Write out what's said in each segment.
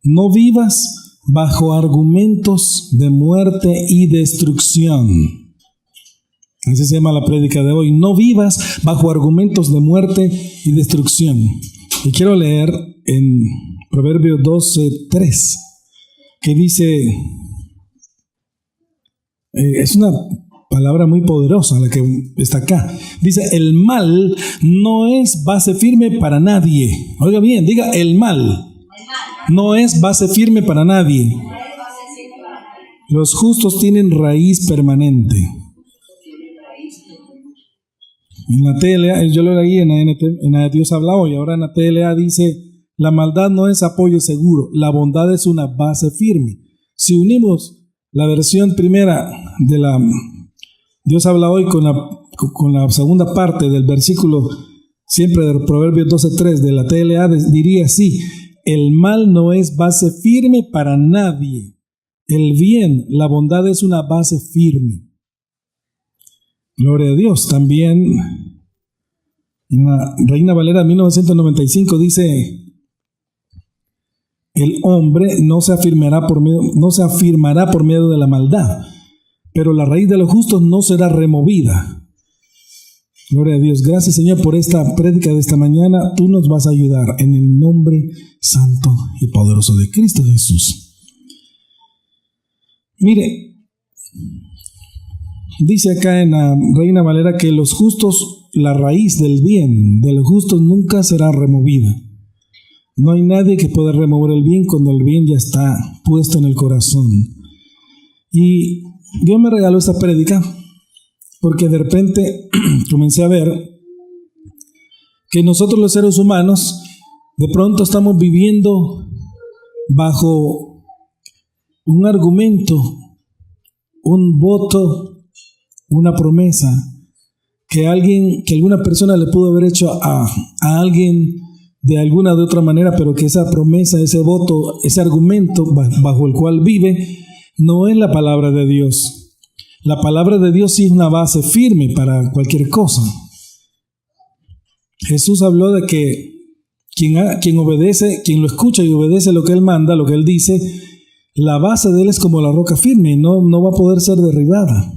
no vivas bajo argumentos de muerte y destrucción. Así se llama la prédica de hoy. No vivas bajo argumentos de muerte y destrucción. Y quiero leer en Proverbios 12:3, que dice, es una palabra muy poderosa la que está acá. Dice, el mal no es base firme para nadie. Oiga bien, diga, el mal no es base firme para nadie. Los justos tienen raíz permanente. En la TLA, yo lo leí en la Dios habla hoy, ahora en la TLA dice, la maldad no es apoyo seguro, la bondad es una base firme. Si unimos la versión primera de la Dios habla hoy con la segunda parte del versículo, siempre de Proverbios 12:3 de la TLA, diría así, el mal no es base firme para nadie, el bien, la bondad es una base firme. Gloria a Dios. También en la Reina Valera 1995 dice, el hombre no se afirmará por medio de la maldad, pero la raíz de los justos no será removida. Gloria a Dios. Gracias, Señor, por esta prédica de esta mañana. Tú nos vas a ayudar en el nombre santo y poderoso de Cristo Jesús. Mire, dice acá en la Reina Valera que los justos, la raíz del bien de los justos nunca será removida. No hay nadie que pueda remover el bien cuando el bien ya está puesto en el corazón. Y Dios me regaló esta prédica porque de repente comencé a ver que nosotros los seres humanos de pronto estamos viviendo bajo un argumento, un voto, una promesa que alguna persona le pudo haber hecho a alguien de alguna de otra manera, pero que esa promesa, ese voto, ese argumento bajo el cual vive no es la palabra de Dios. La palabra de Dios sí es una base firme para cualquier cosa. Jesús habló de que quien obedece, quien lo escucha y obedece lo que Él manda, lo que Él dice, la base de Él es como la roca firme, no va a poder ser derribada.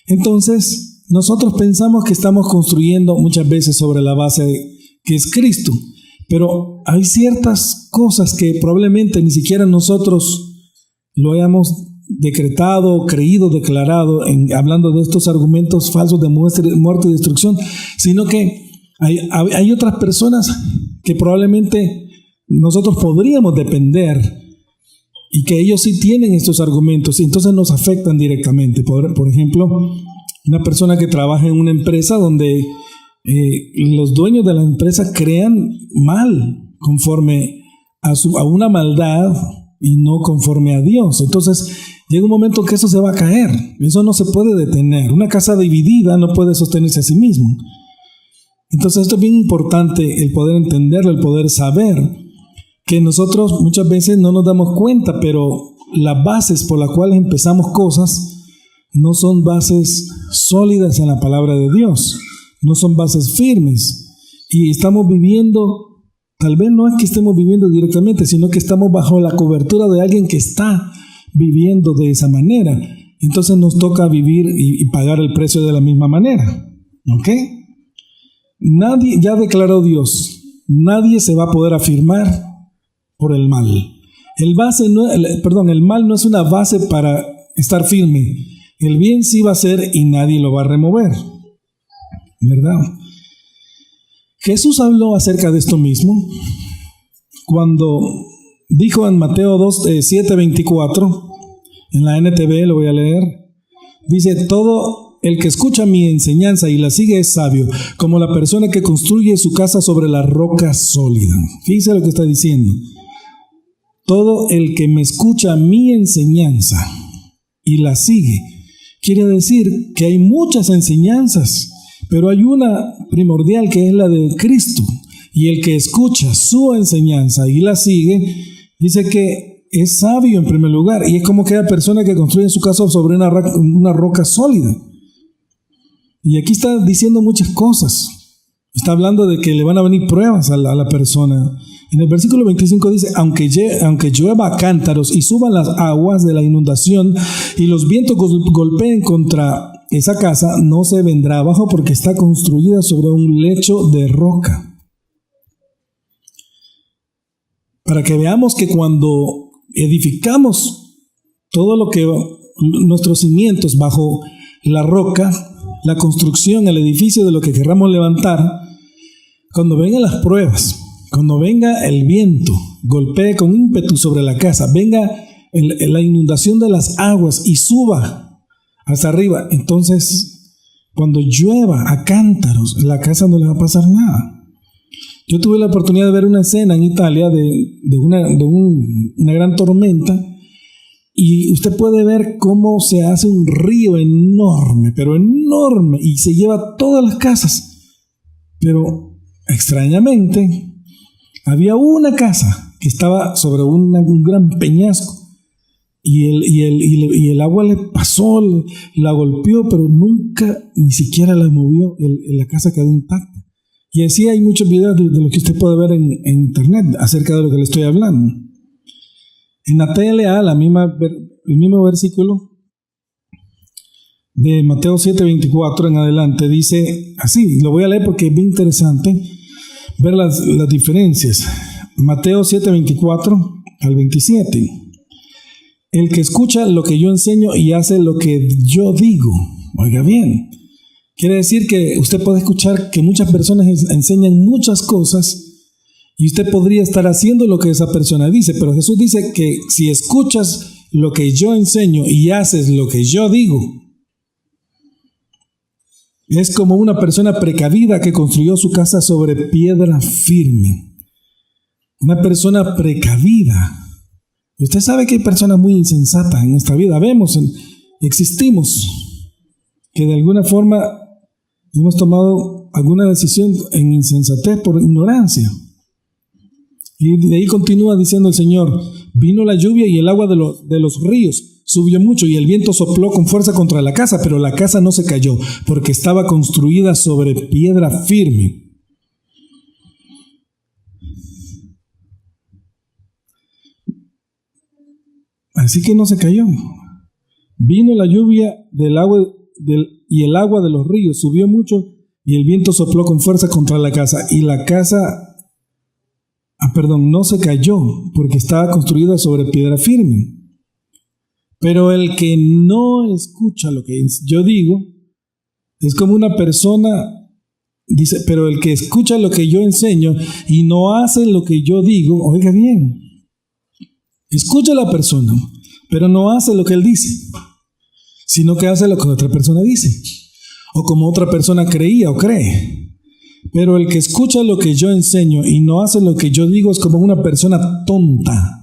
Entonces, nosotros pensamos que estamos construyendo muchas veces sobre la base que es Cristo, pero hay ciertas cosas que probablemente ni siquiera nosotros lo hayamos decretado, creído, declarado, hablando de estos argumentos falsos de muerte y destrucción, sino que hay otras personas que probablemente nosotros podríamos depender y que ellos sí tienen estos argumentos y entonces nos afectan directamente. Por ejemplo, una persona que trabaja en una empresa donde los dueños de la empresa crean mal conforme a una maldad y no conforme a Dios. Entonces llega un momento que eso se va a caer, eso no se puede detener. Una casa dividida no puede sostenerse a sí mismo. Entonces esto es bien importante, el poder entenderlo, el poder saber que nosotros muchas veces no nos damos cuenta, pero las bases por las cuales empezamos cosas no son bases sólidas en la palabra de Dios, no son bases firmes, y estamos viviendo, tal vez no es que estemos viviendo directamente, sino que estamos bajo la cobertura de alguien que está viviendo de esa manera. Entonces nos toca vivir y pagar el precio de la misma manera. ¿Ok? Nadie, ya declaró Dios, nadie se va a poder afirmar por el mal. El mal no es una base para estar firme. El bien sí va a ser y nadie lo va a remover. ¿Verdad? Jesús habló acerca de esto mismo cuando dijo en Mateo 7:24, en la NTV lo voy a leer, dice: todo el que escucha mi enseñanza y la sigue es sabio, como la persona que construye su casa sobre la roca sólida. Fíjense lo que está diciendo. Todo el que me escucha mi enseñanza y la sigue, quiere decir que hay muchas enseñanzas, pero hay una primordial que es la de Cristo. Y el que escucha su enseñanza y la sigue, dice que es sabio en primer lugar. Y es como aquella persona que construye su casa sobre una roca sólida. Y aquí está diciendo muchas cosas. Está hablando de que le van a venir pruebas a la persona. En el versículo 25 dice, aunque llueva a cántaros y suban las aguas de la inundación y los vientos golpeen contra esa casa, no se vendrá abajo porque está construida sobre un lecho de roca. Para que veamos que cuando edificamos todo lo que nuestros cimientos bajo la roca, la construcción, el edificio de lo que querramos levantar, cuando vengan las pruebas, cuando venga el viento, golpee con ímpetu sobre la casa, venga la inundación de las aguas y suba hasta arriba, entonces cuando llueva a cántaros, la casa no le va a pasar nada. Yo tuve la oportunidad de ver una escena en Italia de una gran tormenta, y usted puede ver cómo se hace un río enorme, pero enorme, y se lleva todas las casas. Pero extrañamente, había una casa que estaba sobre un gran peñasco, y el agua le pasó, la golpeó, pero nunca ni siquiera la movió, la casa quedó intacta. Y así hay muchos videos de lo que usted puede ver en internet acerca de lo que le estoy hablando. En la TLA, el mismo versículo de Mateo 7:24 en adelante dice así, lo voy a leer porque es bien interesante ver las diferencias. Mateo 7:24 al 27. El que escucha lo que yo enseño y hace lo que yo digo. Oiga bien. Quiere decir que usted puede escuchar que muchas personas enseñan muchas cosas y usted podría estar haciendo lo que esa persona dice, pero Jesús dice que si escuchas lo que yo enseño y haces lo que yo digo, es como una persona precavida que construyó su casa sobre piedra firme. Una persona precavida. Usted sabe que hay personas muy insensatas en esta vida. Existimos, que de alguna forma hemos tomado alguna decisión en insensatez por ignorancia. Y de ahí continúa diciendo el Señor, vino la lluvia y el agua de los ríos subió mucho y el viento sopló con fuerza contra la casa, pero la casa no se cayó porque estaba construida sobre piedra firme. Así que no se cayó. Vino la lluvia y el agua de los ríos subió mucho y el viento sopló con fuerza contra la casa y la casa no se cayó porque estaba construida sobre piedra firme. Pero el que no escucha lo que yo digo es como una persona, dice, pero el que escucha lo que yo enseño y no hace lo que yo digo, oiga bien, escucha a la persona, pero no hace lo que él dice, sino que hace lo que otra persona dice, o como otra persona creía o cree. Pero el que escucha lo que yo enseño y no hace lo que yo digo es como una persona tonta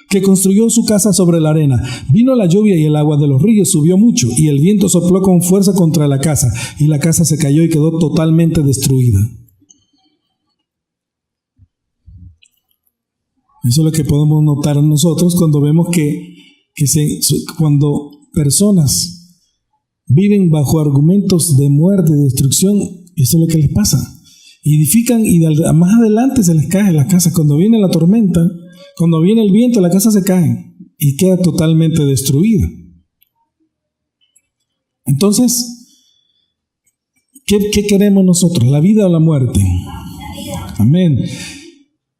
que construyó su casa sobre la arena. Vino la lluvia y el agua de los ríos subió mucho y el viento sopló con fuerza contra la casa y la casa se cayó y quedó totalmente destruida. Eso es lo que podemos notar nosotros cuando vemos cuando personas viven bajo argumentos de muerte, de destrucción. Eso es lo que les pasa. Edifican y más adelante se les cae la casa. Cuando viene la tormenta, cuando viene el viento, la casa se cae y queda totalmente destruida. Entonces, ¿qué queremos nosotros? ¿La vida o la muerte? Amén.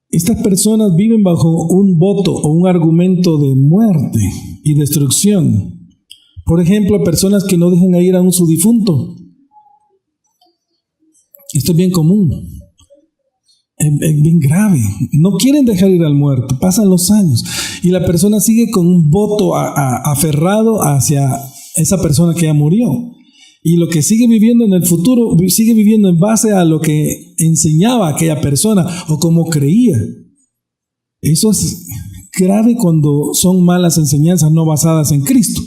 Estas personas viven bajo un voto o un argumento de muerte y destrucción. Por ejemplo, personas que no dejan ir a su difunto. Esto es bien común, es bien grave. No quieren dejar ir al muerto, pasan los años y la persona sigue con un voto aferrado hacia esa persona que ya murió. Y lo que sigue viviendo en el futuro, sigue viviendo en base a lo que enseñaba aquella persona o como creía. Eso es grave cuando son malas enseñanzas no basadas en Cristo.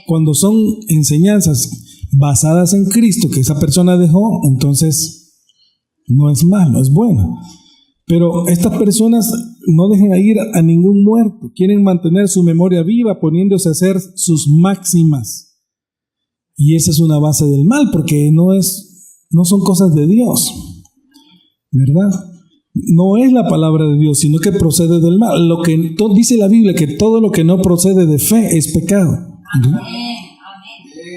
Cuando son enseñanzas basadas en Cristo que esa persona dejó, entonces no es malo, es bueno. Pero estas personas no dejan ir a ningún muerto. Quieren mantener su memoria viva poniéndose a hacer sus máximas. Y esa es una base del mal porque no son cosas de Dios. ¿verdad? No es la palabra de Dios, sino que procede del mal. Lo que dice la Biblia, que todo lo que no procede de fe es pecado. ¿Verdad?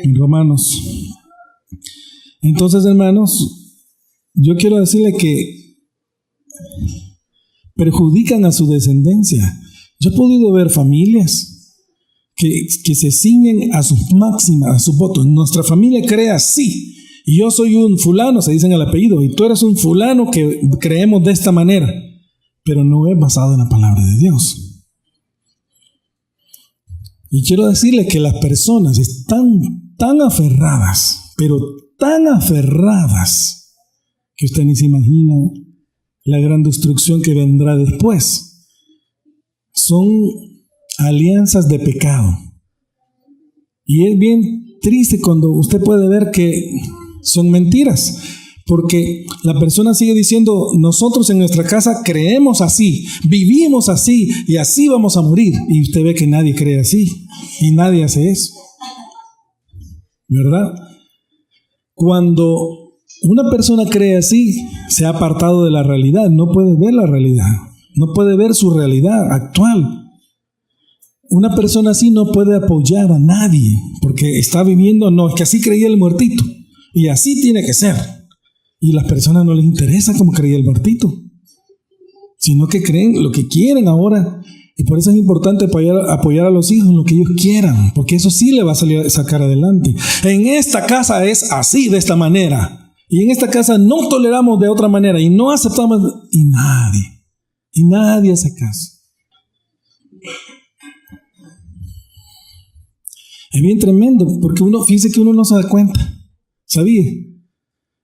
En Romanos. Entonces, hermanos, yo quiero decirle que perjudican a su descendencia. Yo he podido ver familias que se ciñen a sus máximas, a sus votos. Nuestra familia cree así. Y yo soy un fulano, se dicen el apellido, y tú eres un fulano que creemos de esta manera, pero no es basado en la palabra de Dios. Y quiero decirle que las personas están tan aferradas, pero tan aferradas, que usted ni se imagina la gran destrucción que vendrá después. Son alianzas de pecado. Y es bien triste cuando usted puede ver que son mentiras, porque la persona sigue diciendo, nosotros en nuestra casa creemos así, vivimos así y así vamos a morir. Y usted ve que nadie cree así y nadie hace eso, ¿verdad? Cuando una persona cree así, se ha apartado de la realidad, no puede ver la realidad, no puede ver su realidad actual. Una persona así no puede apoyar a nadie, porque está viviendo, no, es que así creía el muertito. Y así tiene que ser. Y a las personas no les interesa como creía el muertito, sino que creen lo que quieren ahora. Y por eso es importante apoyar a los hijos en lo que ellos quieran, porque eso sí le va a sacar adelante. En esta casa es así, de esta manera. Y en esta casa no toleramos de otra manera y no aceptamos. Y nadie hace caso. Es bien tremendo, porque fíjese que uno no se da cuenta. ¿Sabía?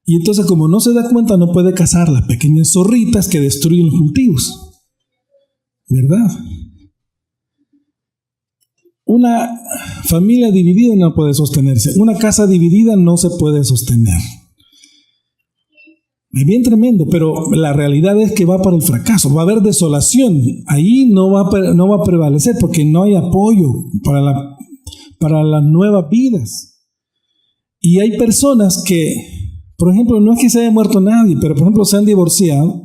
Y entonces, como no se da cuenta, no puede cazar las pequeñas zorritas que destruyen los cultivos, ¿verdad? Una familia dividida no puede sostenerse. Una casa dividida no se puede sostener. Es bien tremendo, pero la realidad es que va para el fracaso. Va a haber desolación. Ahí no va a prevalecer porque no hay apoyo para las nuevas vidas. Y hay personas que, por ejemplo, no es que se haya muerto nadie, pero por ejemplo se han divorciado,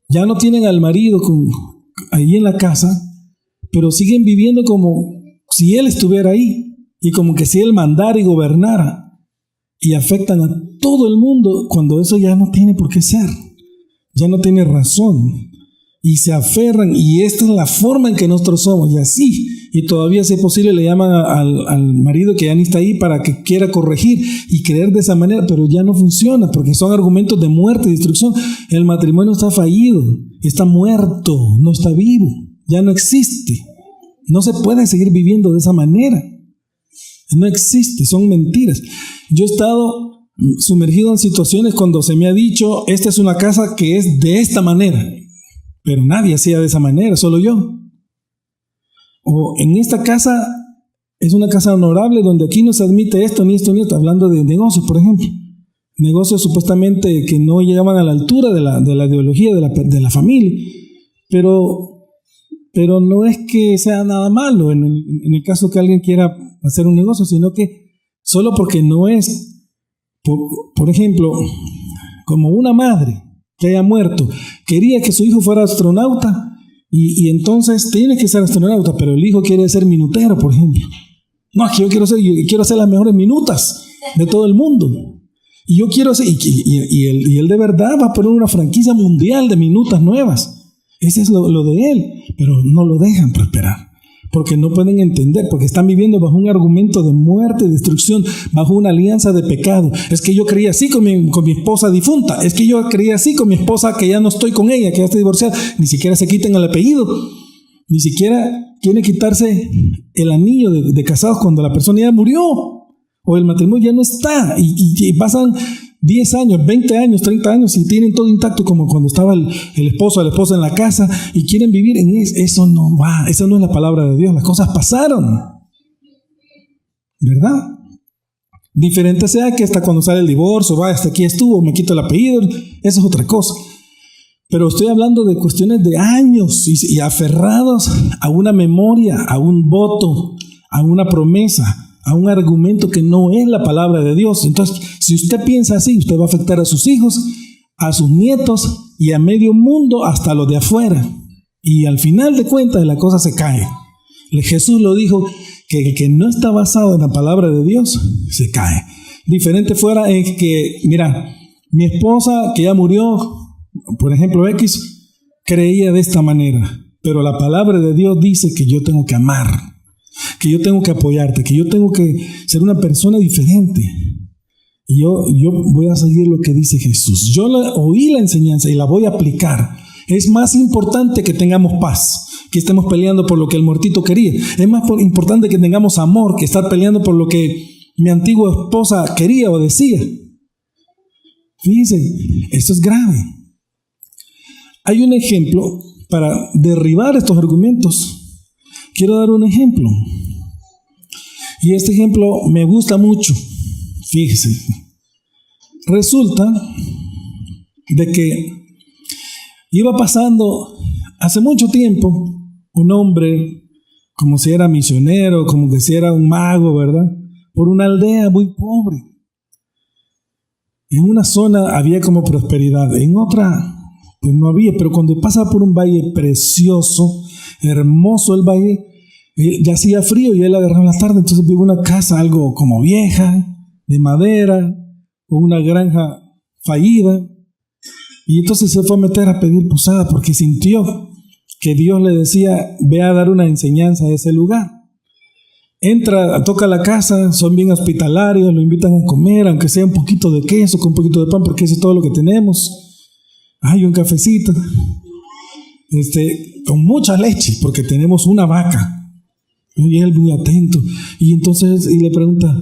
ya no tienen al marido ahí en la casa, pero siguen viviendo como si él estuviera ahí y como que si él mandara y gobernara, y afectan a todo el mundo cuando eso ya no tiene por qué ser, ya no tiene razón, y se aferran, y esta es la forma en que nosotros somos, y así. Y todavía, si es posible, le llaman al marido que ya ni está ahí para que quiera corregir y creer de esa manera, pero ya no funciona porque son argumentos de muerte y destrucción. El matrimonio está fallido, está muerto, no está vivo, ya no existe. No se puede seguir viviendo de esa manera. No existe, son mentiras. Yo he estado sumergido en situaciones cuando se me ha dicho, esta es una casa que es de esta manera, pero nadie hacía de esa manera, solo yo. O en esta casa es una casa honorable donde aquí no se admite esto, ni esto, ni esto, hablando de negocios, por ejemplo. Negocios supuestamente que no llegaban a la altura de la ideología de la familia, pero no es que sea nada malo en el caso que alguien quiera hacer un negocio, sino que solo porque no es, por ejemplo, como una madre que haya muerto, quería que su hijo fuera astronauta, y entonces tiene que ser astronauta, pero el hijo quiere ser minutero, por ejemplo. No, es que yo quiero hacer las mejores minutas de todo el mundo. Y yo quiero hacer, y él de verdad va a poner una franquicia mundial de minutas nuevas. Ese es lo de él, pero no lo dejan prosperar. Porque no pueden entender, porque están viviendo bajo un argumento de muerte y destrucción, bajo una alianza de pecado. Es que yo creía así con mi esposa difunta, es que yo creía así con mi esposa que ya no estoy con ella, que ya está divorciada. Ni siquiera se quiten el apellido, ni siquiera quieren quitarse el anillo de casados cuando la persona ya murió o el matrimonio ya no está, y pasan 10 años, 20 años, 30 años y tienen todo intacto como cuando estaba el esposo o la esposa en la casa y quieren vivir en eso. Eso no va, eso no es la palabra de Dios. Las cosas pasaron, ¿verdad? Diferente sea que hasta cuando sale el divorcio, hasta aquí estuvo, me quito el apellido, eso es otra cosa. Pero estoy hablando de cuestiones de años y aferrados a una memoria, a un voto, a una promesa, a un argumento que no es la palabra de Dios. Entonces, si usted piensa así, usted va a afectar a sus hijos a sus nietos y a medio mundo hasta los de afuera. Y al final de cuentas la cosa se cae. Jesús lo dijo, que el que no está basado en la palabra de Dios se cae. Diferente fuera es que, mira, mi esposa que ya murió, por ejemplo X, creía de esta manera, pero la palabra de Dios dice que yo tengo que amar, que yo tengo que apoyarte, que yo tengo que ser una persona diferente. Y yo voy a seguir lo que dice Jesús. Yo oí la enseñanza y la voy a aplicar. Es más importante que tengamos paz, que estemos peleando por lo que el muertito quería. Es más importante que tengamos amor, que estar peleando por lo que mi antigua esposa quería o decía. Fíjense, esto es grave. Hay un ejemplo para derribar estos argumentos. Quiero dar un ejemplo. Y este ejemplo me gusta mucho. Fíjese. Resulta de que iba pasando hace mucho tiempo un hombre, como si era misionero, como que si era un mago, ¿verdad? Por una aldea muy pobre. En una zona había como prosperidad, en otra pues no había, pero cuando pasaba por un valle precioso, hermoso el valle, ya hacía frío y él agarraba la tarde, entonces vio una casa algo como vieja, de madera, con una granja fallida, y entonces se fue a meter a pedir posada porque sintió que Dios le decía, ve a dar una enseñanza a ese lugar. Entra, toca la casa, son bien hospitalarios, lo invitan a comer, aunque sea un poquito de queso, con un poquito de pan, porque eso es todo lo que tenemos. Hay un cafecito, con mucha leche, porque tenemos una vaca. Y él muy atento. Y entonces y le pregunta,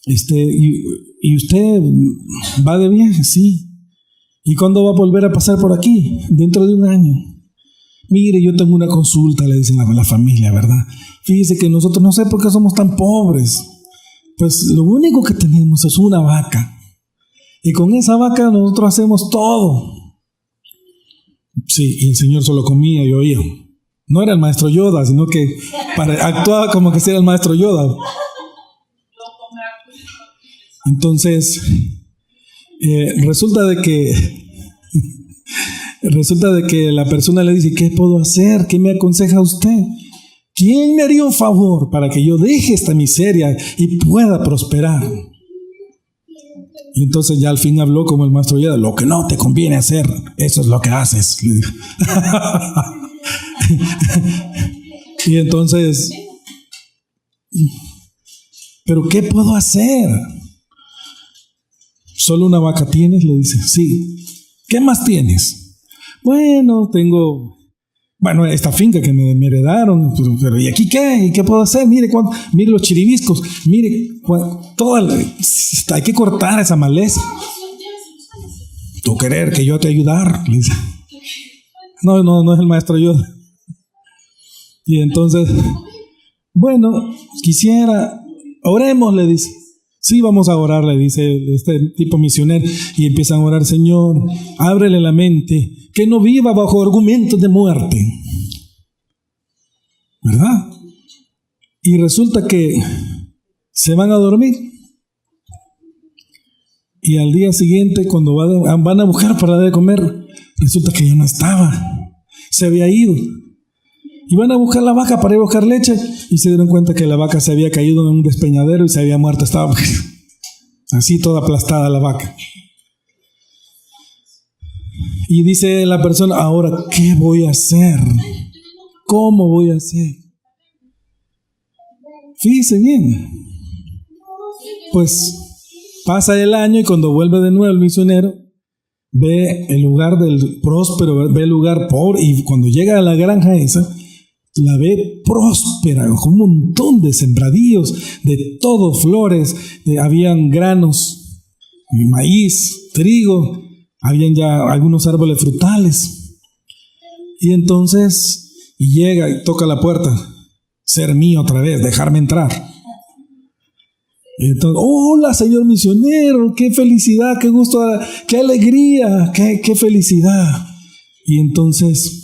¿y usted va de viaje? Sí. ¿Y cuándo va a volver a pasar por aquí? Dentro de un año. Mire, yo tengo una consulta, le dicen a la familia, ¿verdad? Fíjese que nosotros no sé por qué somos tan pobres. Pues lo único que tenemos es una vaca. Y con esa vaca nosotros hacemos todo. Sí, y el Señor solo comía y oía. No era el maestro Yoda, sino que actuaba como que era el maestro Yoda. Entonces, resulta de que la persona le dice, ¿qué puedo hacer? ¿Qué me aconseja usted? ¿Quién me haría un favor para que yo deje esta miseria y pueda prosperar? Y entonces ya al fin habló como el maestro Yoda, lo que no te conviene hacer, eso es lo que haces. Y entonces, ¿pero qué puedo hacer? ¿Solo una vaca tienes? Le dice, sí. ¿Qué más tienes? Bueno, tengo, esta finca que me heredaron, pero ¿y aquí qué? ¿Y qué puedo hacer? Mire los chiribiscos, mire, hay que cortar esa maleza. ¿Tú querer que yo te ayudar? Le dice. No es el maestro Yoda. Y entonces, quisiera, oremos, le dice. Sí, vamos a orar, le dice este tipo misionero, y empiezan a orar, Señor, ábrele la mente, que no viva bajo argumentos de muerte, ¿verdad? Y resulta que se van a dormir, y al día siguiente, cuando van a buscar para dar de comer, resulta que ya no estaba, se había ido. Y van a buscar la vaca para ir a buscar leche y se dieron cuenta que la vaca se había caído en un despeñadero y se había muerto. Estaba así toda aplastada la vaca. Y dice la persona, ahora, ¿qué voy a hacer? ¿Cómo voy a hacer? Fíjese bien. Pues pasa el año y cuando vuelve de nuevo el misionero, ve el lugar del próspero, ve el lugar pobre, y cuando llega a la granja esa, la ve próspera, con un montón de sembradíos, de todo, flores, habían granos, maíz, trigo, habían ya algunos árboles frutales. Y entonces, llega y toca la puerta, ser mío otra vez, dejarme entrar. Entonces, hola señor misionero, qué felicidad, qué gusto, qué alegría, qué felicidad. Y entonces,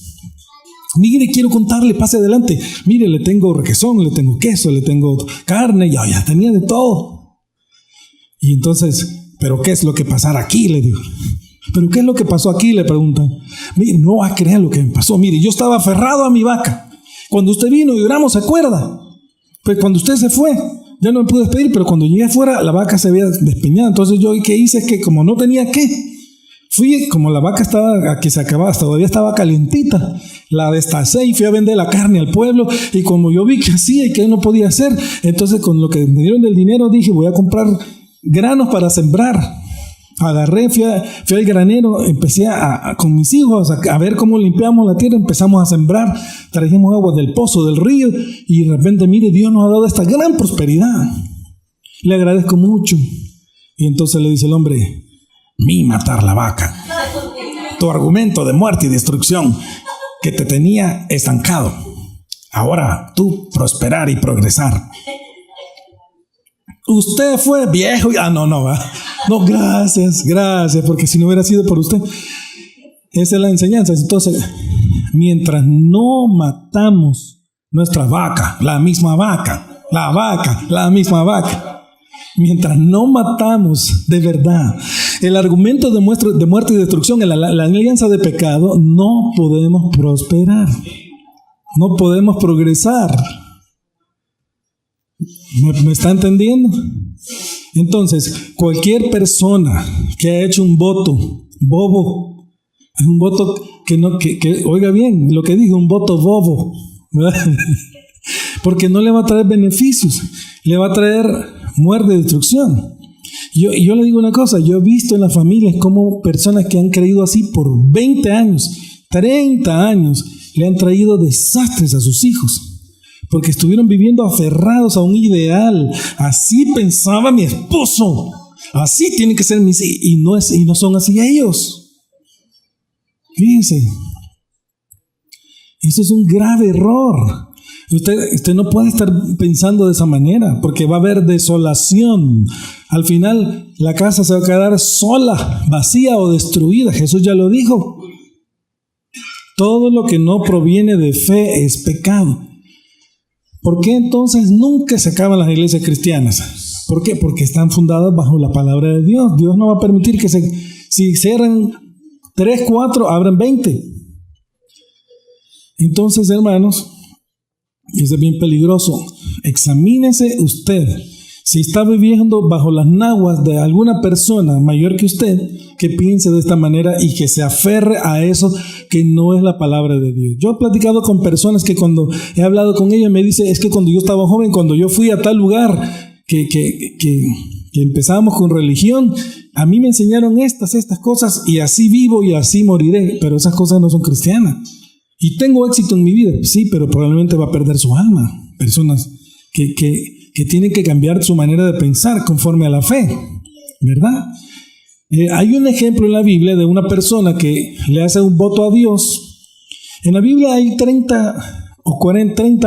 mire, quiero contarle, pase adelante. Mire, le tengo requesón, le tengo queso, le tengo carne, ya tenía de todo. Y entonces, ¿pero qué es lo que pasará aquí? Le digo. ¿Pero qué es lo que pasó aquí? Le preguntan. Mire, no va a creer lo que me pasó. Mire, yo estaba aferrado a mi vaca. Cuando usted vino y oramos, ¿se acuerda? Pues cuando usted se fue, ya no me pude despedir, pero cuando llegué afuera, la vaca se había despeñado. Entonces yo, ¿qué hice? Es que como no tenía qué, fui, como la vaca que se acababa, todavía estaba calentita, la destacé y fui a vender la carne al pueblo. Y como yo vi que hacía y que no podía hacer, entonces con lo que me dieron del dinero dije, voy a comprar granos para sembrar. Agarré, fui al granero, empecé con mis hijos a ver cómo limpiamos la tierra, empezamos a sembrar, trajimos agua del pozo, del río, y de repente, mire, Dios nos ha dado esta gran prosperidad. Le agradezco mucho. Y entonces le dice el hombre, mi matar la vaca. Tu argumento de muerte y destrucción que te tenía estancado. Ahora tú prosperar y progresar. Usted fue viejo. No, gracias, porque si no hubiera sido por usted. Esa es la enseñanza. Entonces, mientras no matamos nuestra vaca, la misma vaca, mientras no matamos de verdad el argumento de muerte y destrucción en la alianza de pecado, no podemos prosperar, no podemos progresar. ¿Me está entendiendo? Entonces, cualquier persona que ha hecho un voto bobo, es un voto que oiga bien lo que dijo, un voto bobo, ¿verdad? Porque no le va a traer beneficios, le va a traer muerte y destrucción. Yo le digo una cosa, yo he visto en las familias como personas que han creído así por 20 años, 30 años, le han traído desastres a sus hijos. Porque estuvieron viviendo aferrados a un ideal. Así pensaba mi esposo. Así tienen que ser mis hijos. Y no son así ellos. Fíjense. Eso es un grave error. Usted no puede estar pensando de esa manera, porque va a haber desolación. Al final, la casa se va a quedar sola, vacía o destruida. Jesús ya lo dijo. Todo lo que no proviene de fe es pecado. ¿Por qué entonces nunca se acaban las iglesias cristianas? ¿Por qué? Porque están fundadas bajo la palabra de Dios. Dios no va a permitir que si cierran 3, 4, abran 20. Entonces, hermanos, eso es bien peligroso. Examínese usted. Si está viviendo bajo las naguas de alguna persona mayor que usted, que piense de esta manera y que se aferre a eso que no es la palabra de Dios. Yo he platicado con personas que cuando he hablado con ellas me dicen, es que cuando yo estaba joven, cuando yo fui a tal lugar que empezábamos con religión, a mí me enseñaron estas cosas y así vivo y así moriré, pero esas cosas no son cristianas. Y tengo éxito en mi vida, sí, pero probablemente va a perder su alma. Personas que tienen que cambiar su manera de pensar conforme a la fe, ¿verdad? Hay un ejemplo en la Biblia de una persona que le hace un voto a Dios. En la Biblia hay 30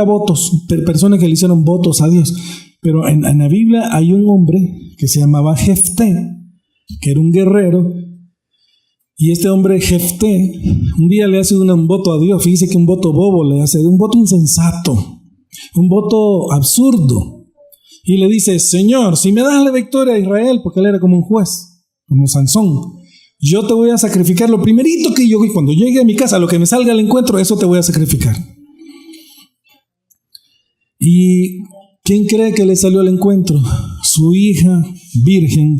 votos, personas que le hicieron votos a Dios. Pero en la Biblia hay un hombre que se llamaba Jefté, que era un guerrero. Y este hombre Jefté, un día le hace un voto a Dios. Fíjese que un voto bobo le hace, un voto insensato, un voto absurdo. Y le dice, Señor, si me das la victoria a Israel, porque él era como un juez, como Sansón, yo te voy a sacrificar lo primerito que yo, cuando llegue a mi casa, lo que me salga al encuentro, eso te voy a sacrificar. ¿Y quién cree que le salió al encuentro? Su hija virgen,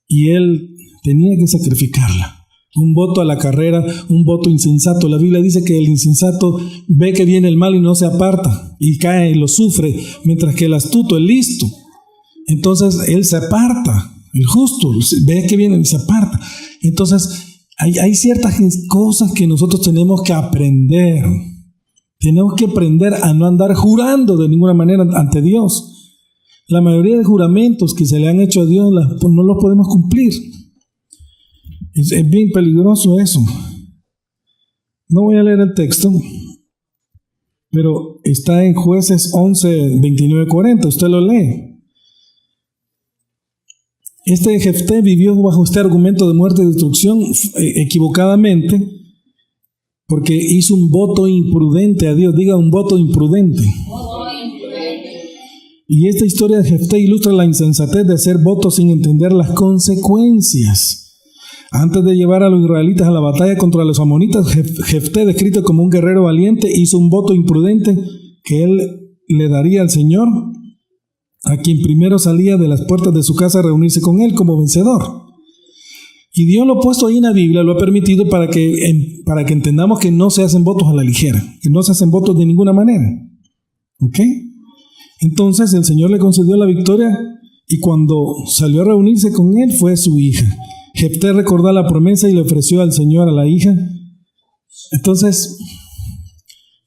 y él tenía que sacrificarla. Un voto a la carrera, un voto insensato. La Biblia dice que el insensato ve que viene el mal y no se aparta, y cae y lo sufre, mientras que el astuto, el listo, entonces él se aparta. El justo ve que viene y se aparta. Entonces hay ciertas cosas que nosotros tenemos que aprender. Tenemos que aprender a no andar jurando de ninguna manera ante Dios. La mayoría de juramentos que se le han hecho a Dios no los podemos cumplir. Es bien peligroso eso. No voy a leer el texto, pero está en Jueces 11, 29, 40. Usted lo lee. Este Jefté vivió bajo este argumento de muerte y destrucción equivocadamente, porque hizo un voto imprudente a Dios. Diga, un voto imprudente. Y esta historia de Jefté ilustra la insensatez de hacer votos sin entender las consecuencias. Antes de llevar a los israelitas a la batalla contra los amonitas, Jefté, descrito como un guerrero valiente, hizo un voto imprudente que él le daría al Señor, a quien primero salía de las puertas de su casa a reunirse con él como vencedor. Y Dios lo ha puesto ahí en la Biblia, lo ha permitido para que entendamos que no se hacen votos a la ligera, que no se hacen votos de ninguna manera. ¿Ok? Entonces el Señor le concedió la victoria y cuando salió a reunirse con él fue su hija. Jefté recordó la promesa y le ofreció al Señor a la hija. Entonces,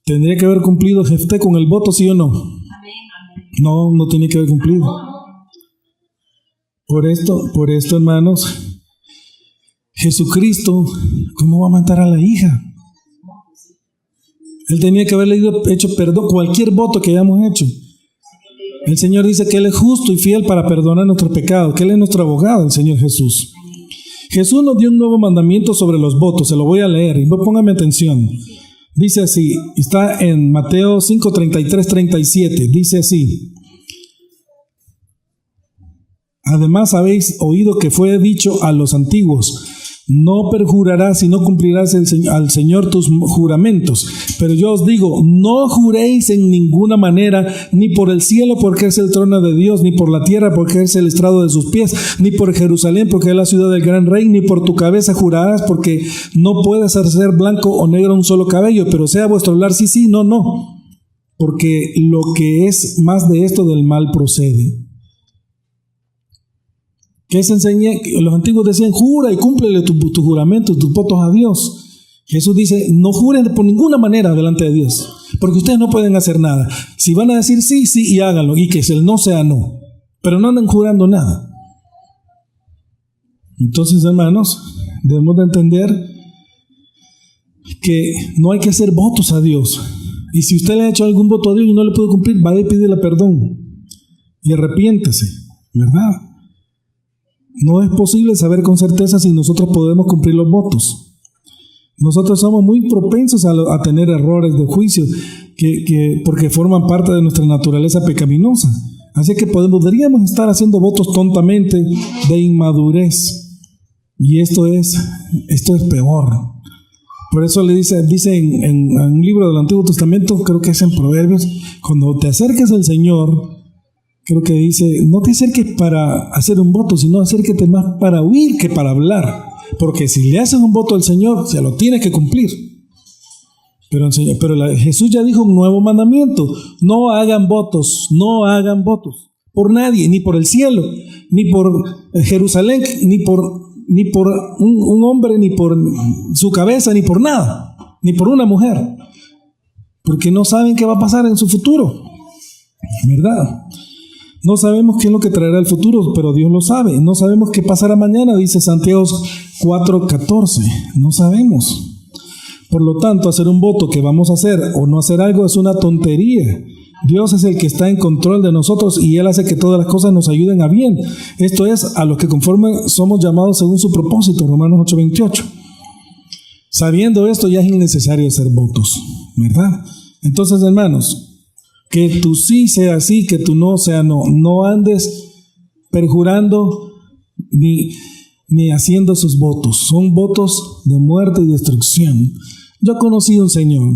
¿tendría que haber cumplido Jefté con el voto, sí o no? No, no tiene que haber cumplido. Por esto, hermanos, Jesucristo, ¿cómo va a matar a la hija? Él tenía que haberle hecho perdón cualquier voto que hayamos hecho. El Señor dice que Él es justo y fiel para perdonar nuestros pecados, que Él es nuestro abogado, el Señor Jesús. Jesús nos dio un nuevo mandamiento sobre los votos, se lo voy a leer y póngame atención. Dice así, está en Mateo 5, 33, 37, dice así. Además habéis oído que fue dicho a los antiguos, no perjurarás y no cumplirás al Señor tus juramentos. Pero yo os digo, no juréis en ninguna manera, ni por el cielo porque es el trono de Dios, ni por la tierra porque es el estrado de sus pies, ni por Jerusalén porque es la ciudad del gran rey, ni por tu cabeza jurarás porque no puedes hacer blanco o negro un solo cabello, pero sea vuestro hablar sí, sí, no, no. Porque lo que es más de esto del mal procede. ¿Qué se enseña? Los antiguos decían, jura y cúmplele tus juramentos, tus votos a Dios. Jesús dice, no juren por ninguna manera delante de Dios, porque ustedes no pueden hacer nada. Si van a decir sí, sí, y háganlo, y que el no sea no, pero no anden jurando nada. Entonces, hermanos, debemos de entender que no hay que hacer votos a Dios. Y si usted le ha hecho algún voto a Dios y no le puede cumplir, vaya y pídele perdón y arrepiéntese, ¿verdad? No es posible saber con certeza si nosotros podemos cumplir los votos. Nosotros somos muy propensos a tener errores de juicio porque forman parte de nuestra naturaleza pecaminosa. Así que podríamos estar haciendo votos tontamente de inmadurez. Y esto es peor. Por eso le dice en un libro del Antiguo Testamento, creo que es en Proverbios, cuando te acerques al Señor, creo que dice, no te acerques para hacer un voto, sino acérquete más para oír que para hablar. Porque si le haces un voto al Señor, se lo tienes que cumplir. Pero Jesús ya dijo un nuevo mandamiento. No hagan votos por nadie, ni por el cielo, ni por Jerusalén, ni por un hombre, ni por su cabeza, ni por nada, ni por una mujer. Porque no saben qué va a pasar en su futuro, ¿verdad? No sabemos qué es lo que traerá el futuro, pero Dios lo sabe. No sabemos qué pasará mañana, dice Santiago 4:14. No sabemos. Por lo tanto, hacer un voto que vamos a hacer o no hacer algo es una tontería. Dios es el que está en control de nosotros y Él hace que todas las cosas nos ayuden a bien. Esto es, a los que conforme somos llamados según su propósito, Romanos 8:28. Sabiendo esto, ya es innecesario hacer votos, ¿verdad? Entonces, hermanos, que tu sí sea sí, que tu no sea no. No andes perjurando ni haciendo sus votos. Son votos de muerte y destrucción. Yo conocí a un señor.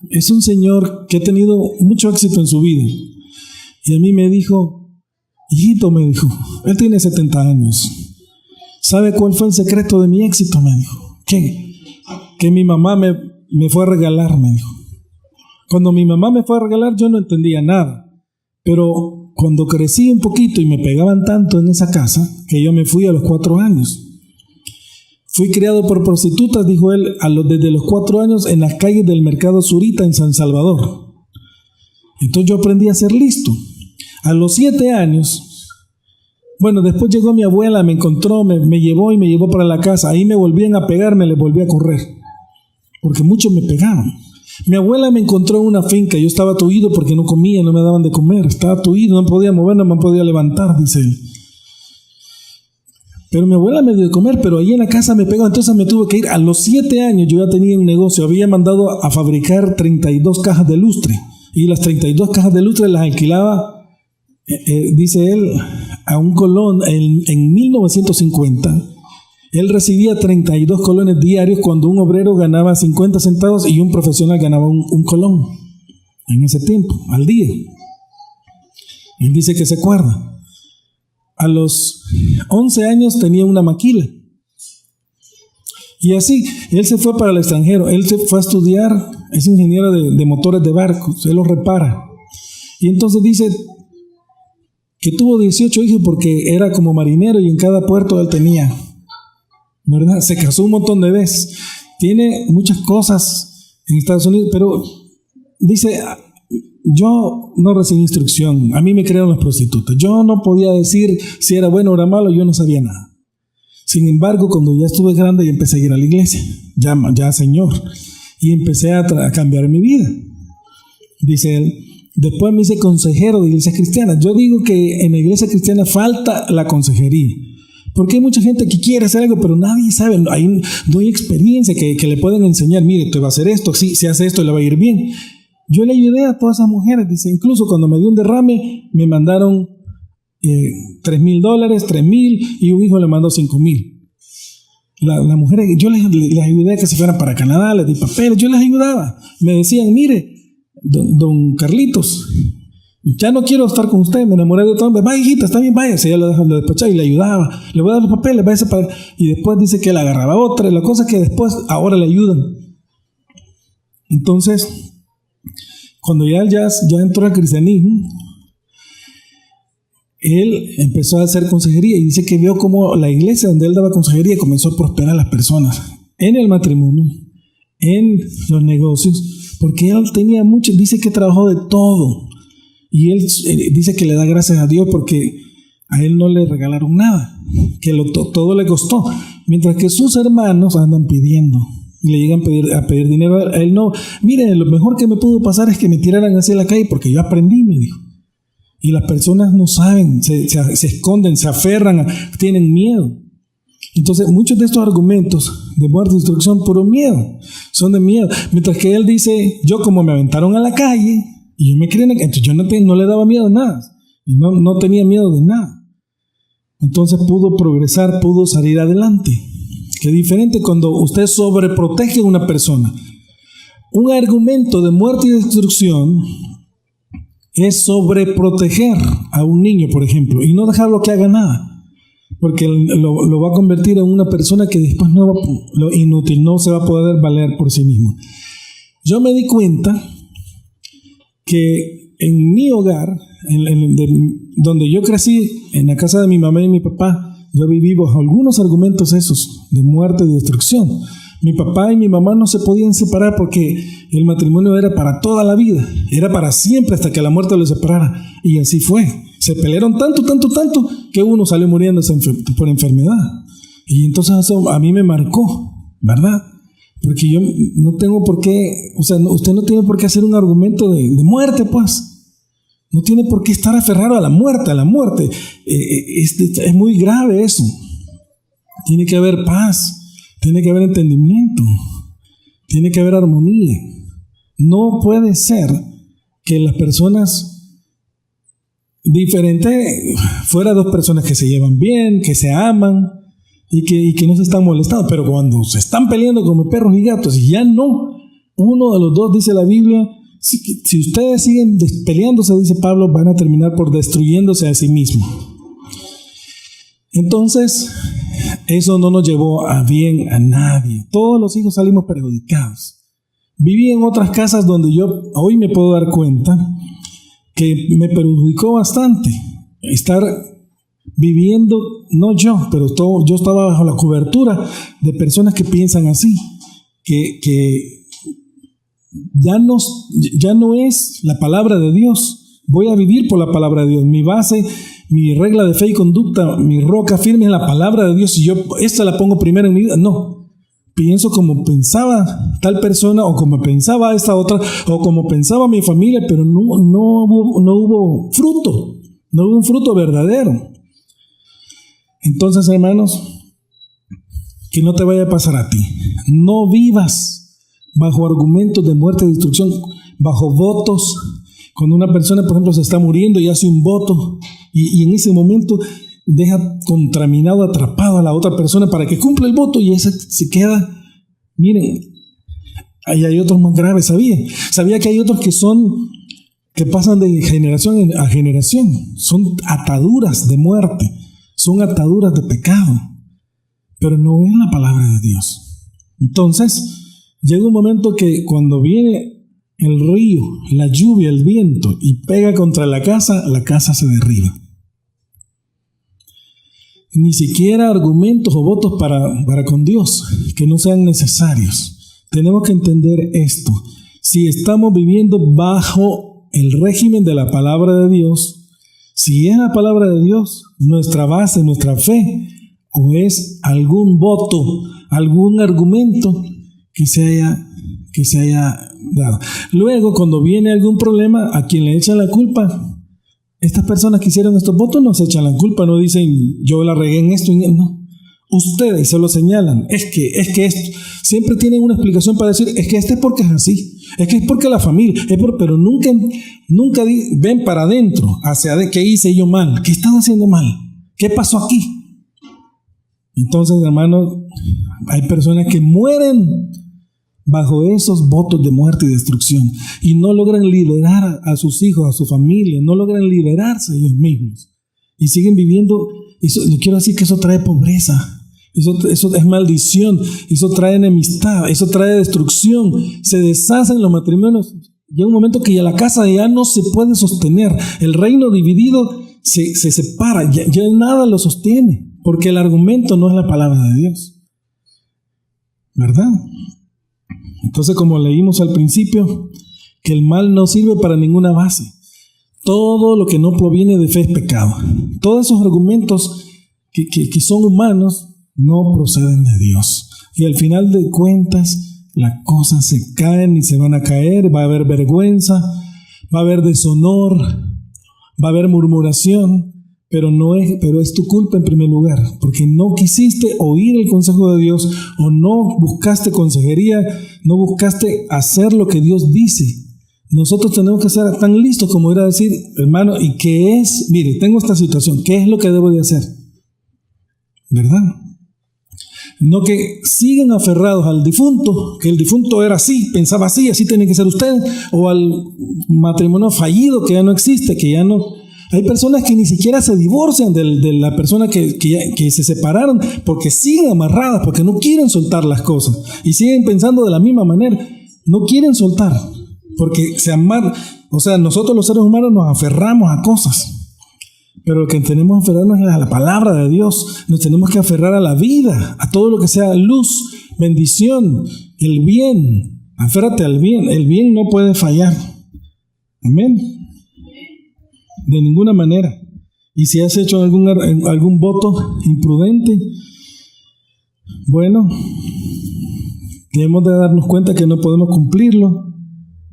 Es un señor que ha tenido mucho éxito en su vida. Y a mí me dijo, hijito, me dijo, él tiene 70 años. ¿Sabe cuál fue el secreto de mi éxito? Me dijo. ¿Qué? Que mi mamá me fue a regalar, me dijo. Cuando mi mamá me fue a regalar, yo no entendía nada. Pero cuando crecí un poquito y me pegaban tanto en esa casa, que yo me fui a los 4 años. Fui criado por prostitutas, dijo él, desde los 4 años en las calles del mercado Zurita en San Salvador. Entonces yo aprendí a ser listo. A los 7 años, bueno, después llegó mi abuela, me encontró, me llevó para la casa. Ahí me volvían a pegar, me les volví a correr. Porque muchos me pegaban. Mi abuela me encontró en una finca, yo estaba tuido porque no comía, no me daban de comer, estaba tuido, no podía mover, no me podía levantar, dice él. Pero mi abuela me dio de comer, pero ahí en la casa me pegó, entonces me tuve que ir. A los 7 años yo ya tenía un negocio, había mandado a fabricar 32 cajas de lustre, y las 32 cajas de lustre las alquilaba Dice él, a un colón en 1950, él recibía 32 colones diarios cuando un obrero ganaba 50 centavos y un profesional ganaba un colón en ese tiempo, al día. Él dice que se acuerda. A los 11 años tenía una maquila. Y así, él se fue para el extranjero. Él se fue a estudiar, es ingeniero de motores de barcos, él los repara. Y entonces dice que tuvo 18 hijos porque era como marinero y en cada puerto él tenía, ¿verdad? Se casó un montón de veces. Tiene muchas cosas en Estados Unidos, pero dice, yo no recibí instrucción, a mí me crearon las prostitutas. Yo no podía decir si era bueno o era malo, yo no sabía nada. Sin embargo, cuando ya estuve grande y empecé a ir a la iglesia, ya Señor, y empecé a cambiar mi vida. Dice él, después me hice consejero de iglesia cristiana. Yo digo que en la iglesia cristiana falta la consejería, porque hay mucha gente que quiere hacer algo, pero nadie sabe, no hay experiencia que le pueden enseñar. Mire, te va a hacer esto, si hace esto le va a ir bien. Yo le ayudé a todas esas mujeres, dice, incluso cuando me dio un derrame, me mandaron $3,000, $3,000, y un hijo le mandó $5,000. La mujer, yo les ayudé a que se fueran para Canadá, les di papeles, yo les ayudaba. Me decían, mire, don Carlitos, ya no quiero estar con usted, me enamoré de todo. Va, hijita, está bien, váyase. Ya lo despachaba y le ayudaba, le voy a dar los papeles, váyase para... Y después dice que él agarraba otra. La cosa es que después, ahora le ayudan. Entonces, cuando ya entró al cristianismo, él empezó a hacer consejería y dice que vio cómo la iglesia donde él daba consejería comenzó a prosperar a las personas en el matrimonio, en los negocios, porque él tenía mucho, dice que trabajó de todo, y él dice que le da gracias a Dios porque a él no le regalaron nada, que todo le costó, mientras que sus hermanos andan pidiendo. Y le llegan a pedir dinero a él. No, mire, lo mejor que me pudo pasar es que me tiraran hacia la calle porque yo aprendí, me dijo. Y las personas no saben, se esconden, se aferran, tienen miedo. Entonces muchos de estos argumentos de muerte y destrucción, puro miedo, son de miedo. Mientras que él dice, yo como me aventaron a la calle y yo me crié, entonces yo no le daba miedo a nada, no tenía miedo de nada. Entonces pudo progresar, pudo salir adelante. Qué diferente cuando usted sobreprotege a una persona. Un argumento de muerte y destrucción es sobreproteger a un niño, por ejemplo, y no dejarlo que haga nada, porque lo va a convertir en una persona que después lo inútil, no se va a poder valer por sí mismo. Yo me di cuenta que en mi hogar, donde yo crecí, en la casa de mi mamá y mi papá, yo viví bajo algunos argumentos esos de muerte y destrucción. Mi papá y mi mamá no se podían separar porque el matrimonio era para toda la vida, era para siempre hasta que la muerte los separara. Y así fue. Se pelearon tanto que uno salió muriéndose por enfermedad. Y entonces eso a mí me marcó, ¿verdad? Porque yo no tengo por qué, usted no tiene por qué hacer un argumento de muerte, pues. No tiene por qué estar aferrado a la muerte. Es muy grave eso. Tiene que haber paz, tiene que haber entendimiento, tiene que haber armonía. No puede ser que las personas diferentes, fuera dos personas que se llevan bien, que se aman y que no se están molestando, pero cuando se están peleando como perros y gatos y ya no, uno de los dos, dice la Biblia, si ustedes siguen peleándose, dice Pablo, van a terminar por destruyéndose a sí mismos. Entonces, eso no nos llevó a bien a nadie. Todos los hijos salimos perjudicados. Viví en otras casas donde yo hoy me puedo dar cuenta que me perjudicó bastante estar viviendo, no yo, pero yo estaba bajo la cobertura de personas que piensan así, que ya no es la palabra de Dios. Voy a vivir por la palabra de Dios. Mi base, mi regla de fe y conducta, mi roca firme es la palabra de Dios. Y yo esta la pongo primero en mi vida. No, pienso como pensaba tal persona, o como pensaba esta otra, o como pensaba mi familia, pero no hubo fruto. No hubo un fruto verdadero. Entonces, hermanos, que no te vaya a pasar a ti. No vivas bajo argumentos de muerte y destrucción, bajo votos, Cuando una persona, por ejemplo, se está muriendo y hace un voto y en ese momento deja contaminado, atrapado a la otra persona para que cumpla el voto y esa se queda. Miren, ahí hay otros más graves, sabía que hay otros que pasan de generación a generación, son ataduras de muerte, son ataduras de pecado, pero no es la palabra de Dios. Entonces, llega un momento que cuando viene el río, la lluvia, el viento y pega contra la casa se derriba. Ni siquiera argumentos o votos para con Dios que no sean necesarios. Tenemos que entender esto. Si estamos viviendo bajo el régimen de la palabra de Dios, si es la palabra de Dios nuestra base, nuestra fe, o es algún voto, algún argumento que se haya dado. Luego, cuando viene algún problema, a quien le echan la culpa, estas personas que hicieron estos votos no se echan la culpa, no dicen yo la regué en esto, no. Ustedes se lo señalan, es que esto, siempre tienen una explicación para decir, es que este es porque es así, es que es porque la familia, pero nunca ven para adentro, qué hice yo mal, qué estaba haciendo mal, qué pasó aquí. Entonces, hermanos, hay personas que mueren bajo esos votos de muerte y destrucción y no logran liberar a sus hijos, a su familia, no logran liberarse ellos mismos y siguen viviendo. Eso, yo quiero decir que eso trae pobreza, eso es maldición, eso trae enemistad, eso trae destrucción, se deshacen los matrimonios. Llega un momento que ya la casa ya no se puede sostener, el reino dividido se separa, ya nada lo sostiene, porque el argumento no es la palabra de Dios, ¿verdad? Entonces, como leímos al principio, que el mal no sirve para ninguna base. Todo lo que no proviene de fe es pecado. Todos esos argumentos que son humanos no proceden de Dios. Y al final de cuentas, las cosas se caen y se van a caer, va a haber vergüenza, va a haber deshonor, va a haber murmuración, pero es tu culpa en primer lugar, porque no quisiste oír el consejo de Dios o no buscaste consejería, no buscaste hacer lo que Dios dice. Nosotros tenemos que ser tan listos como ir a decir, hermano, ¿y qué es? Mire, tengo esta situación, ¿qué es lo que debo de hacer? ¿Verdad? No que sigan aferrados al difunto, que el difunto era así, pensaba así tiene que ser usted, o al matrimonio fallido que ya no existe, que ya no. Hay personas que ni siquiera se divorcian de la persona que se separaron porque siguen amarradas, porque no quieren soltar las cosas y siguen pensando de la misma manera, no quieren soltar porque se amarran. O sea, nosotros los seres humanos nos aferramos a cosas, pero lo que tenemos que aferrarnos es a la palabra de Dios, nos tenemos que aferrar a la vida, a todo lo que sea luz, bendición, el bien. Aférrate al bien, el bien no puede fallar. Amén. De ninguna manera. Y si has hecho algún voto imprudente, bueno, debemos de darnos cuenta que no podemos cumplirlo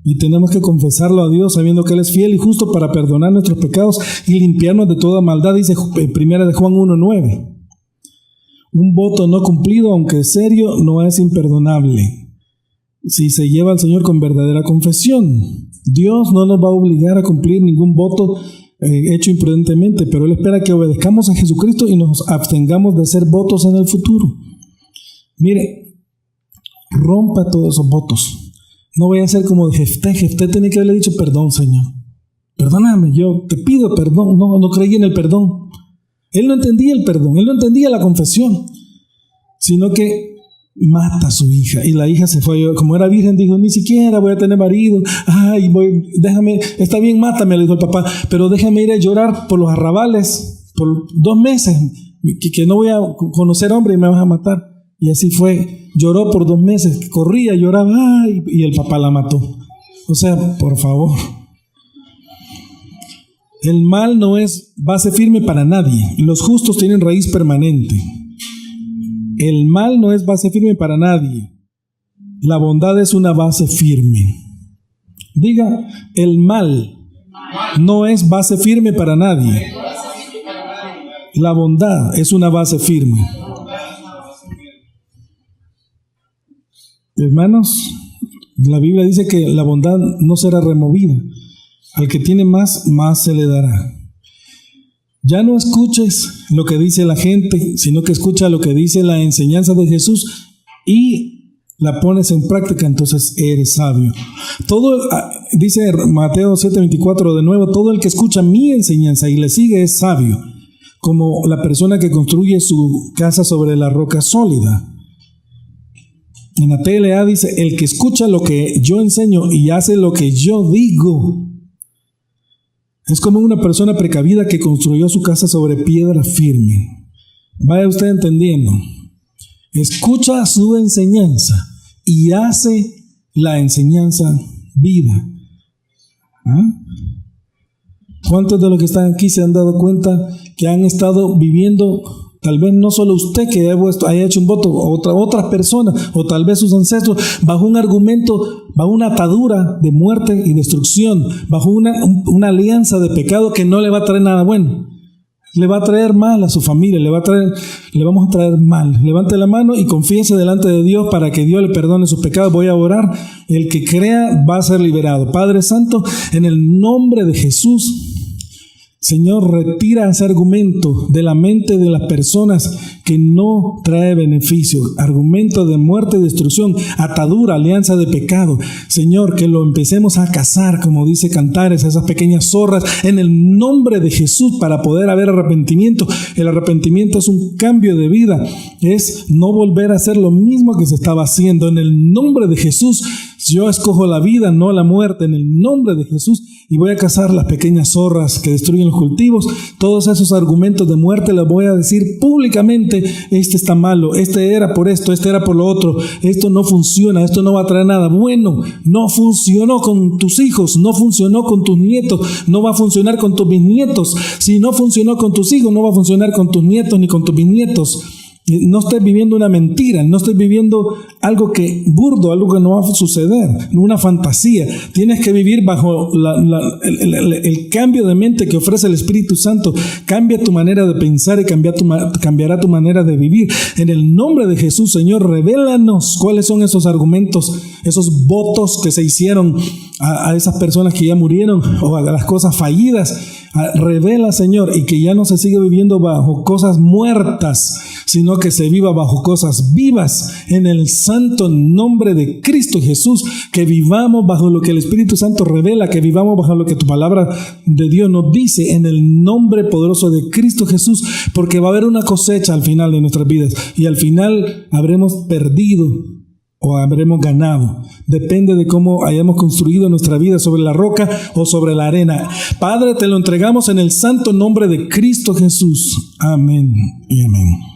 y tenemos que confesarlo a Dios sabiendo que Él es fiel y justo para perdonar nuestros pecados y limpiarnos de toda maldad, dice 1 de Juan 1:9. Un voto no cumplido, aunque serio, no es imperdonable si se lleva al Señor con verdadera confesión. Dios no nos va a obligar a cumplir ningún voto hecho imprudentemente, pero Él espera que obedezcamos a Jesucristo y nos abstengamos de hacer votos en el futuro. Mire, rompa todos esos votos. No voy a ser como Jefté. Jefté tenía que haberle dicho, perdón, Señor, perdóname, yo te pido perdón. No creí en el perdón. Él no entendía el perdón, él no entendía la confesión, sino que mata a su hija. Y la hija se fue, como era virgen, dijo, ni siquiera voy a tener marido. Déjame, está bien, mátame, le dijo el papá, pero déjame ir a llorar por los arrabales por 2 meses, que no voy a conocer hombre y me vas a matar. Y así fue, lloró por 2 meses, corría, lloraba, y el papá la mató. O sea, por favor, el mal no es base firme para nadie. Los justos tienen raíz permanente. El mal no es base firme para nadie. La bondad es una base firme. Diga, el mal no es base firme para nadie. La bondad es una base firme. Hermanos, la Biblia dice que la bondad no será removida. Al que tiene más, más se le dará. Ya no escuches lo que dice la gente, sino que escucha lo que dice la enseñanza de Jesús y la pones en práctica, entonces eres sabio. Todo, dice Mateo 7:24 de nuevo, todo el que escucha mi enseñanza y le sigue es sabio, como la persona que construye su casa sobre la roca sólida. En la TLA dice, el que escucha lo que yo enseño y hace lo que yo digo. Es como una persona precavida que construyó su casa sobre piedra firme. Vaya usted entendiendo. Escucha su enseñanza y hace la enseñanza vida. ¿Cuántos de los que están aquí se han dado cuenta que han estado viviendo, tal vez no solo usted que haya hecho un voto, otras personas, o tal vez sus ancestros, bajo un argumento, bajo una atadura de muerte y destrucción, bajo una alianza de pecado que no le va a traer nada bueno? Le va a traer mal a su familia, le vamos a traer mal. Levante la mano y confiese delante de Dios para que Dios le perdone sus pecados. Voy a orar. El que crea va a ser liberado. Padre Santo, en el nombre de Jesús, Señor, retira ese argumento de la mente de las personas que no trae beneficio, argumento de muerte y destrucción, atadura, alianza de pecado. Señor, que lo empecemos a cazar, como dice Cantares, esas pequeñas zorras, en el nombre de Jesús, para poder haber arrepentimiento. El arrepentimiento es un cambio de vida, es no volver a hacer lo mismo que se estaba haciendo. En el nombre de Jesús, yo escojo la vida, no la muerte, en el nombre de Jesús, y voy a cazar las pequeñas zorras que destruyen los cultivos. Todos esos argumentos de muerte les voy a decir públicamente: este está malo, este era por esto, este era por lo otro, esto no funciona, esto no va a traer nada bueno. No funcionó con tus hijos, no funcionó con tus nietos, no va a funcionar con tus bisnietos. Si no funcionó con tus hijos, no va a funcionar con tus nietos ni con tus bisnietos. No estés viviendo una mentira, no estés viviendo algo algo que no va a suceder, una fantasía. Tienes que vivir bajo el cambio de mente que ofrece el Espíritu Santo. Cambia tu manera de pensar y cambiará tu manera de vivir. En el nombre de Jesús, Señor, revélanos cuáles son esos argumentos, esos votos que se hicieron a esas personas que ya murieron, o a las cosas fallidas. Revela, Señor, y que ya no se siga viviendo bajo cosas muertas, sino que se viva bajo cosas vivas, en el santo nombre de Cristo Jesús. Que vivamos bajo lo que el Espíritu Santo revela, que vivamos bajo lo que tu palabra de Dios nos dice, en el nombre poderoso de Cristo Jesús, porque va a haber una cosecha al final de nuestras vidas, y al final habremos perdido o habremos ganado. Depende de cómo hayamos construido nuestra vida, sobre la roca o sobre la arena. Padre, te lo entregamos en el santo nombre de Cristo Jesús. Amén y amén.